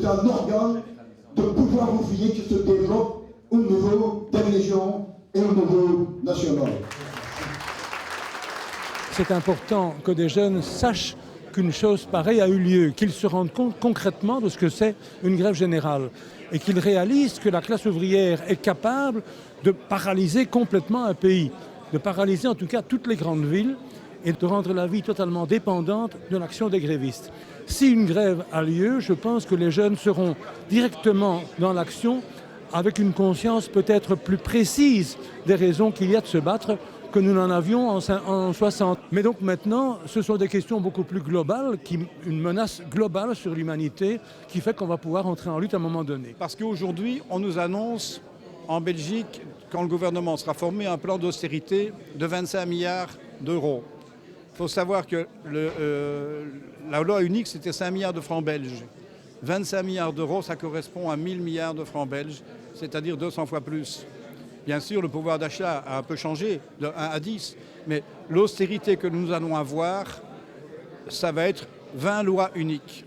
un organe de pouvoir ouvrier qui se développe au niveau des régions et au niveau national. C'est important que des jeunes sachent qu'une chose pareille a eu lieu, qu'ils se rendent compte concrètement de ce que c'est une grève générale et qu'ils réalisent que la classe ouvrière est capable de paralyser complètement un pays, de paralyser en tout cas toutes les grandes villes et de rendre la vie totalement dépendante de l'action des grévistes. Si une grève a lieu, je pense que les jeunes seront directement dans l'action avec une conscience peut-être plus précise des raisons qu'il y a de se battre que nous n'en avions en 60. Mais donc maintenant, ce sont des questions beaucoup plus globales, une menace globale sur l'humanité qui fait qu'on va pouvoir entrer en lutte à un moment donné. Parce qu'aujourd'hui, on nous annonce en Belgique, quand le gouvernement sera formé, un plan d'austérité de 25 milliards d'euros. Il faut savoir que la loi unique, c'était 5 milliards de francs belges. 25 milliards d'euros, ça correspond à 1000 milliards de francs belges, c'est-à-dire 200 fois plus. Bien sûr, le pouvoir d'achat a un peu changé, de 1 à 10, mais l'austérité que nous allons avoir, ça va être 20 lois uniques.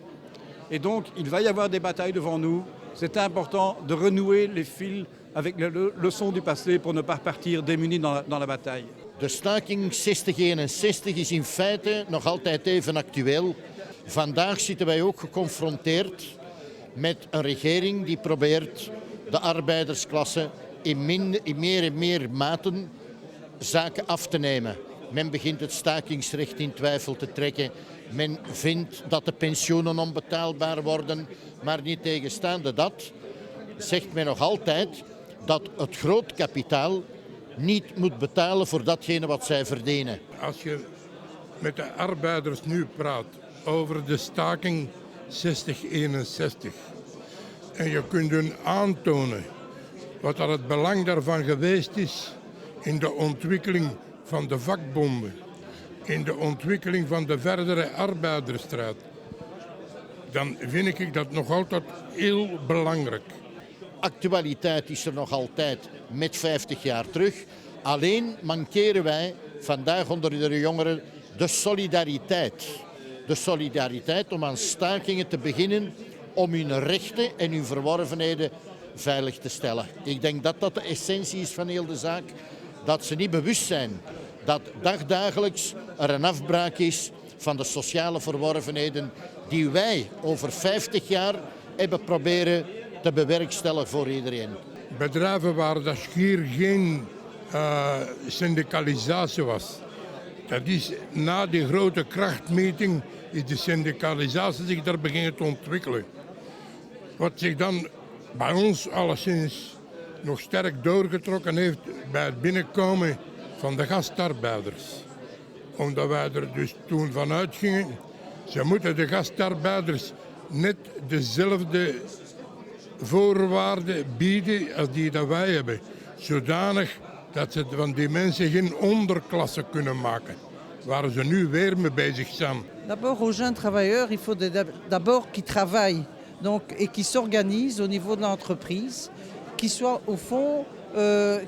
Et donc, il va y avoir des batailles devant nous. C'est important de renouer les fils avec les leçons du passé pour ne pas repartir démunis dans la bataille. De staking 60-61 is in feite nog altijd even actueel. Vandaag zitten wij ook geconfronteerd met een regering die probeert de arbeidersklasse in meer en meer maten zaken af te nemen. Men begint het stakingsrecht in twijfel te trekken. Men vindt dat de pensioenen onbetaalbaar worden. Maar niet tegenstaande dat, zegt men nog altijd dat het groot kapitaal niet moet betalen voor datgene wat zij verdienen. Als je met de arbeiders nu praat over de staking 60-61 en je kunt hun aantonen wat dat het belang daarvan geweest is in de ontwikkeling van de vakbonden, in de ontwikkeling van de verdere arbeidersstrijd, dan vind ik dat nog altijd heel belangrijk. Actualiteit is er nog altijd met 50 jaar terug. Alleen mankeren wij vandaag onder de jongeren de solidariteit. De solidariteit om aan stakingen te beginnen om hun rechten en hun verworvenheden veilig te stellen. Ik denk dat dat de essentie is van heel de zaak. Dat ze niet bewust zijn dat dagdagelijks er een afbraak is van de sociale verworvenheden die wij over 50 jaar hebben proberen te bewerkstelligen voor iedereen. Bedrijven waar dat schier geen syndicalisatie was. Dat is na die grote krachtmeting is de syndicalisatie zich daar beginnen te ontwikkelen. Wat zich dan bij ons alleszins nog sterk doorgetrokken heeft bij het binnenkomen van de gastarbeiders. Omdat wij er dus toen van uitgingen, ze moeten de gastarbeiders net dezelfde voorwaarden bieden als die dat wij hebben. Zodanig dat ze van die mensen geen onderklasse kunnen maken. Waar ze nu weer mee bezig zijn. D'abord aux jeunes travailleurs, il faut d'abord qu'ils travaillent donc, et qu'ils s'organisent au niveau de l'entreprise, qu'ils soient au fond,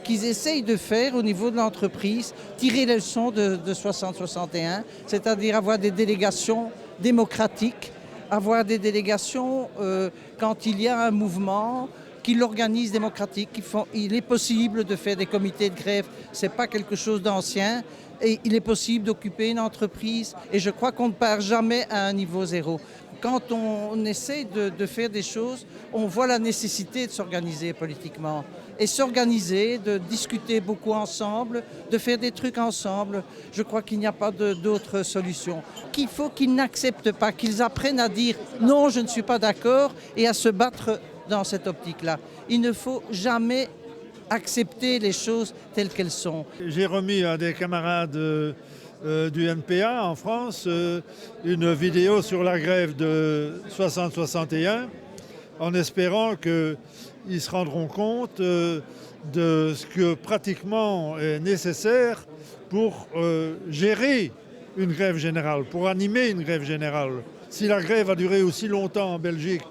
qu'ils essayent de faire au niveau de l'entreprise, tirer les leçons de 60-61, c'est-à-dire avoir des délégations démocratiques, avoir des délégations quand il y a un mouvement, qui l'organisent démocratique, il est possible de faire des comités de grève, ce n'est pas quelque chose d'ancien, et il est possible d'occuper une entreprise, et je crois qu'on ne part jamais à un niveau zéro. Quand on essaie de faire des choses, on voit la nécessité de s'organiser politiquement. Et s'organiser, de discuter beaucoup ensemble, de faire des trucs ensemble, je crois qu'il n'y a pas d'autre solution. Qu'il faut qu'ils n'acceptent pas, qu'ils apprennent à dire « non, je ne suis pas d'accord » et à se battre dans cette optique-là. Il ne faut jamais accepter les choses telles qu'elles sont. J'ai remis à des camarades du NPA en France une vidéo sur la grève de 60-61 en espérant qu'ils se rendront compte de ce que pratiquement est nécessaire pour gérer une grève générale, pour animer une grève générale. Si la grève a duré aussi longtemps en Belgique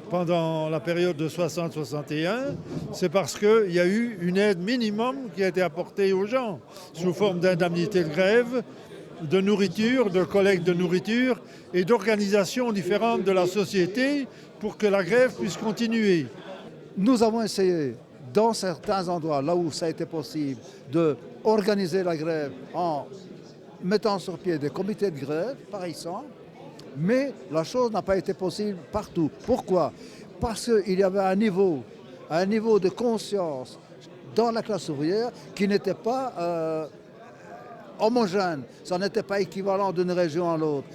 pendant la période de 60-61, c'est parce qu'il y a eu une aide minimum qui a été apportée aux gens, sous forme d'indemnité de grève, de nourriture, de collecte de nourriture et d'organisations différentes de la société pour que la grève puisse continuer. Nous avons essayé, dans certains endroits, là où ça a été possible, d'organiser la grève en mettant sur pied des comités de grève, par exemple, mais la chose n'a pas été possible partout. Pourquoi? Parce qu'il y avait un niveau de conscience dans la classe ouvrière qui n'était pas homogène, ça n'était pas équivalent d'une région à l'autre.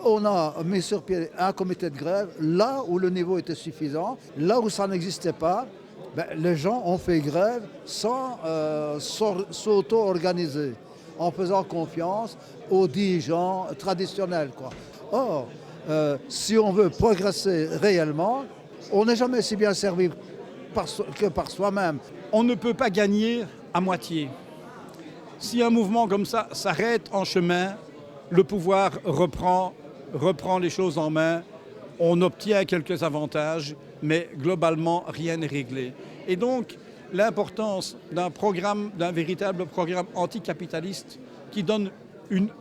On a mis sur pied un comité de grève là où le niveau était suffisant, là où ça n'existait pas. Les gens ont fait grève sans s'auto-organiser, en faisant confiance aux dirigeants traditionnels, quoi. Or, si on veut progresser réellement, on n'est jamais si bien servi que par soi-même. On ne peut pas gagner à moitié. Si un mouvement comme ça s'arrête en chemin, le pouvoir reprend les choses en main, on obtient quelques avantages, mais globalement, rien n'est réglé. Et donc, l'importance d'un véritable programme anticapitaliste qui donne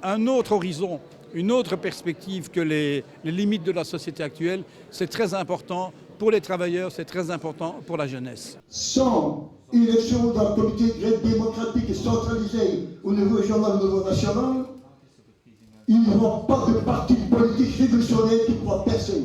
un autre horizon, une autre perspective que les limites de la société actuelle, c'est très important pour les travailleurs, c'est très important pour la jeunesse. Sans élection d'un comité de grève démocratique et centralisé au niveau régional, au niveau national, il n'y aura pas de parti politique révolutionnaire qui pourra percer.